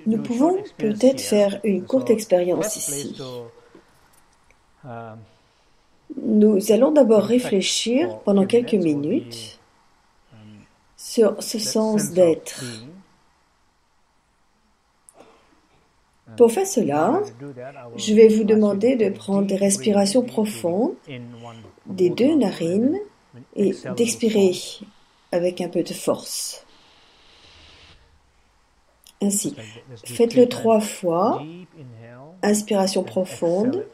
Nous pouvons peut-être faire une courte expérience ici. Nous allons d'abord réfléchir pendant quelques minutes sur ce sens d'être. Pour faire cela, je vais vous demander de prendre des respirations profondes des deux narines et d'expirer avec un peu de force. Ainsi, faites-le 3 fois. Inspiration profonde,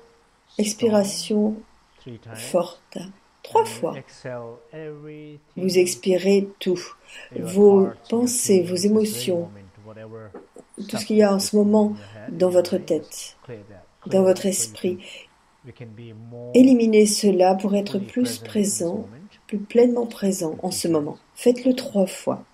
expiration forte. 3 fois. Vous expirez tout, vos pensées, vos émotions, tout ce qu'il y a en ce moment dans votre tête, dans votre esprit. Éliminez cela pour être plus présent, plus pleinement présent en ce moment. Faites-le 3 fois.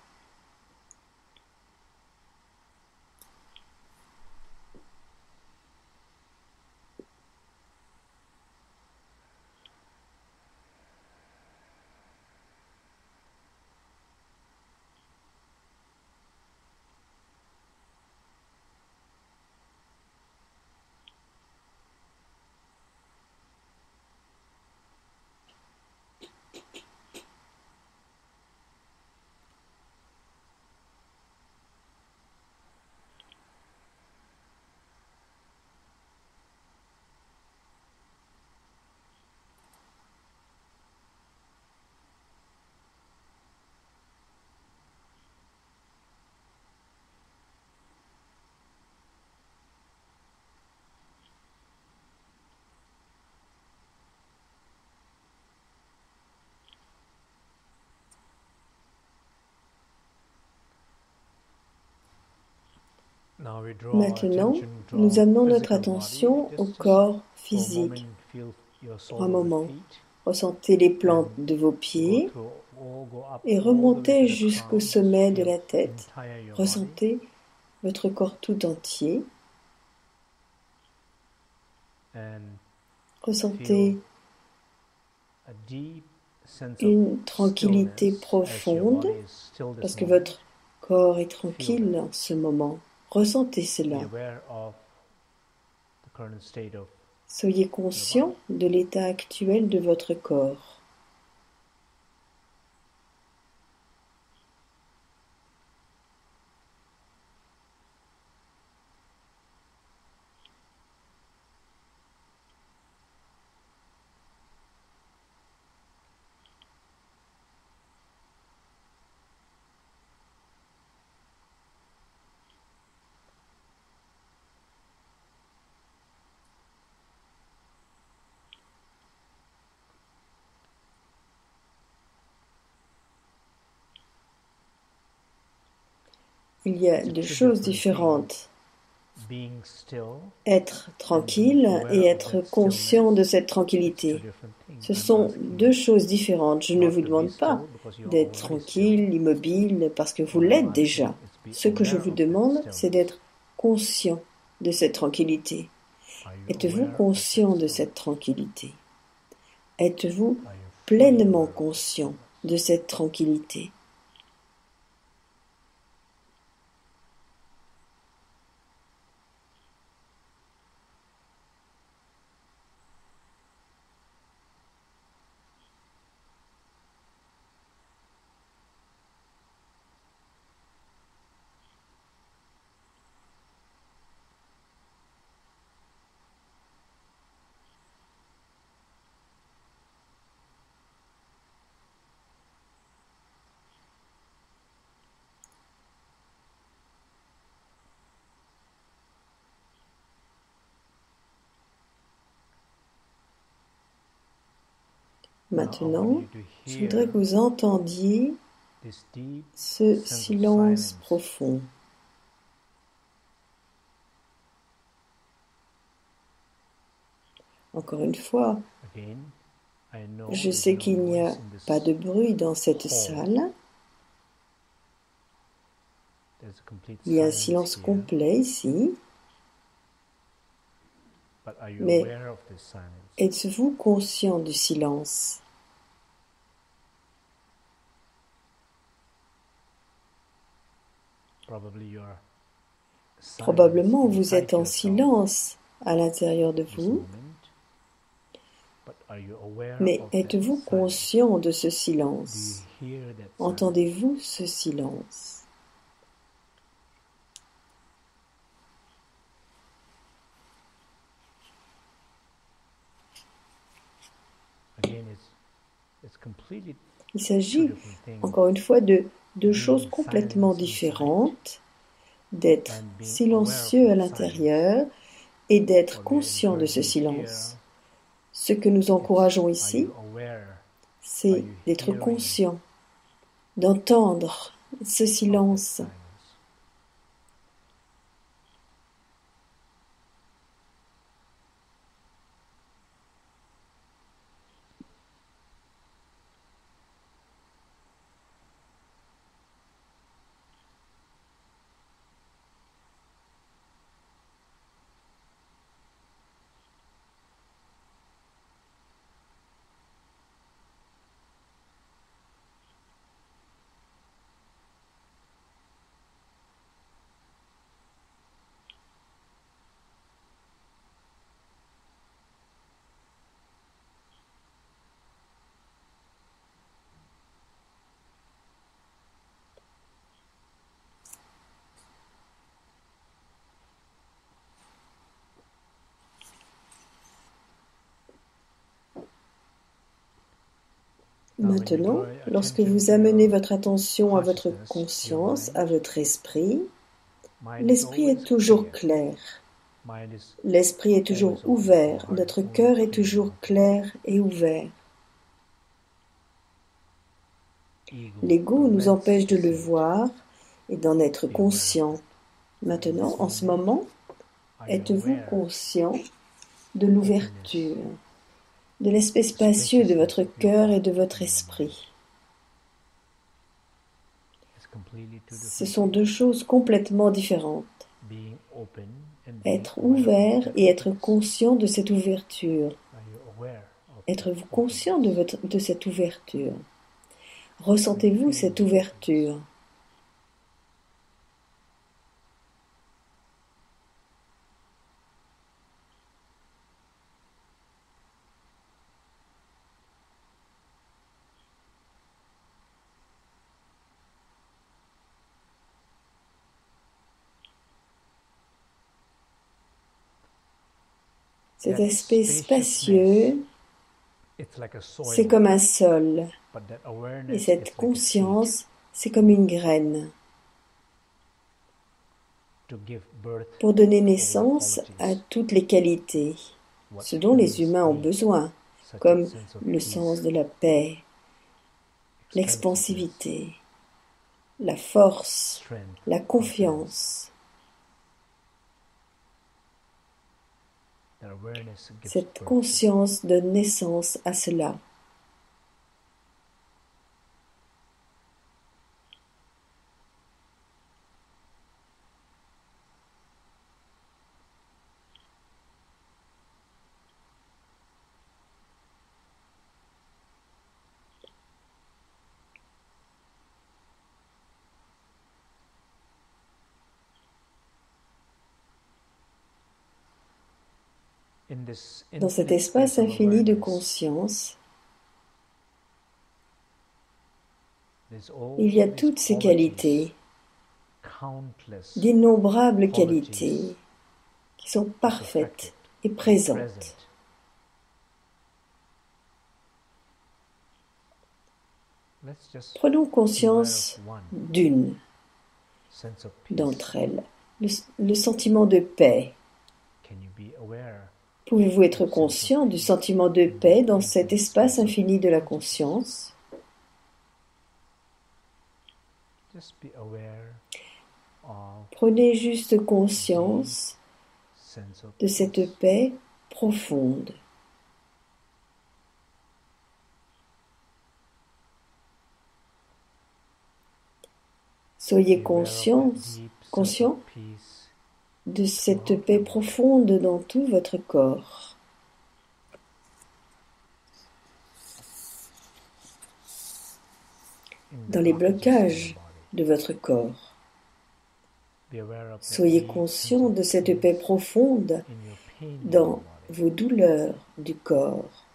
Maintenant, nous amenons notre attention au corps physique. Pour un moment, ressentez les plantes de vos pieds et remontez jusqu'au sommet de la tête. Ressentez votre corps tout entier. Ressentez une tranquillité profonde parce que votre corps est tranquille en ce moment. Ressentez cela. Soyez conscient de l'état actuel de votre corps. Il y a 2 choses différentes. Être tranquille et être conscient de cette tranquillité. Ce sont 2 choses différentes. Je ne vous demande pas d'être tranquille, immobile, parce que vous l'êtes déjà. Ce que je vous demande, c'est d'être conscient de cette tranquillité. Êtes-vous conscient de cette tranquillité? Êtes-vous pleinement conscient de cette tranquillité? Maintenant, je voudrais que vous entendiez ce silence profond. Encore une fois, je sais qu'il n'y a pas de bruit dans cette salle. Il y a un silence complet ici. Mais êtes-vous conscient du silence? Probablement vous êtes en silence à l'intérieur de vous, mais êtes-vous conscient de ce silence? Entendez-vous ce silence? Il s'agit, encore une fois, de deux choses complètement différentes, d'être silencieux à l'intérieur et d'être conscient de ce silence. Ce que nous encourageons ici, c'est d'être conscient, d'entendre ce silence. Maintenant, lorsque vous amenez votre attention à votre conscience, à votre esprit, l'esprit est toujours clair. L'esprit est toujours ouvert. Notre cœur est toujours clair et ouvert. L'ego nous empêche de le voir et d'en être conscient. Maintenant, en ce moment, êtes-vous conscient de l'ouverture, de l'aspect spacieux de votre cœur et de votre esprit? Ce sont deux choses complètement différentes. Être ouvert et être conscient de cette ouverture. Êtes-vous conscient de cette ouverture? Ressentez-vous cette ouverture? Cet aspect spacieux, c'est comme un sol, et cette conscience, c'est comme une graine. Pour donner naissance à toutes les qualités, ce dont les humains ont besoin, comme le sens de la paix, l'expansivité, la force, la confiance. Cette conscience donne naissance à cela. Dans cet espace infini de conscience, il y a toutes ces qualités, d'innombrables qualités qui sont parfaites et présentes. Prenons conscience d'une d'entre elles, le sentiment de paix. Pouvez-vous être conscient du sentiment de paix dans cet espace infini de la conscience? Prenez juste conscience de cette paix profonde. Soyez conscient de cette paix profonde dans tout votre corps. Dans les blocages de votre corps. Soyez conscient de cette paix profonde dans vos douleurs du corps.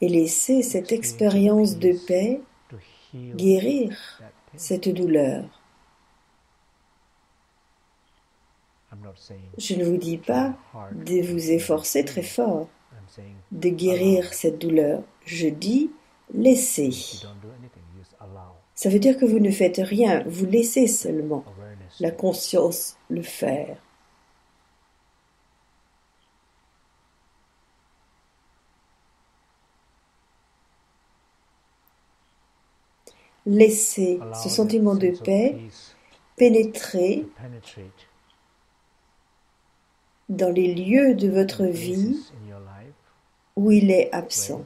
Et laissez cette expérience de paix guérir cette douleur. Je ne vous dis pas de vous efforcer très fort, de guérir cette douleur. Je dis laissez. Ça veut dire que vous ne faites rien, vous laissez seulement la conscience le faire. Laissez ce sentiment de paix pénétrer dans les lieux de votre vie où il est absent.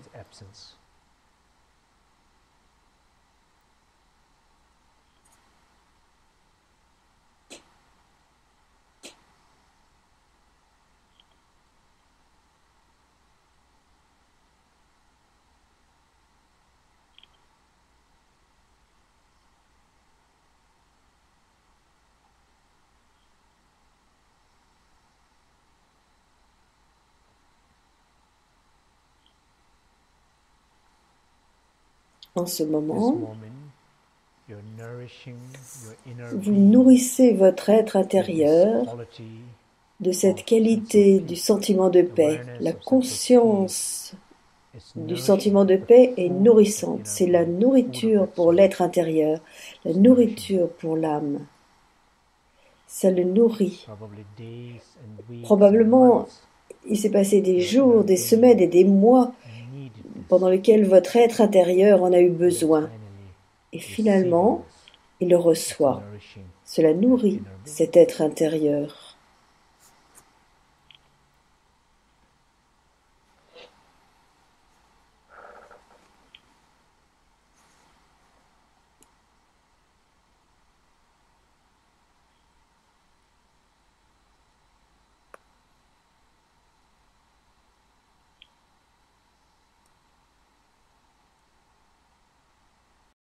En ce moment, vous nourrissez votre être intérieur de cette qualité du sentiment de paix. La conscience du sentiment de paix est nourrissante. C'est la nourriture pour l'être intérieur, la nourriture pour l'âme. Ça le nourrit. Probablement, il s'est passé des jours, des semaines et des mois pendant lesquels votre être intérieur en a eu besoin. Et finalement, il le reçoit. Cela nourrit cet être intérieur.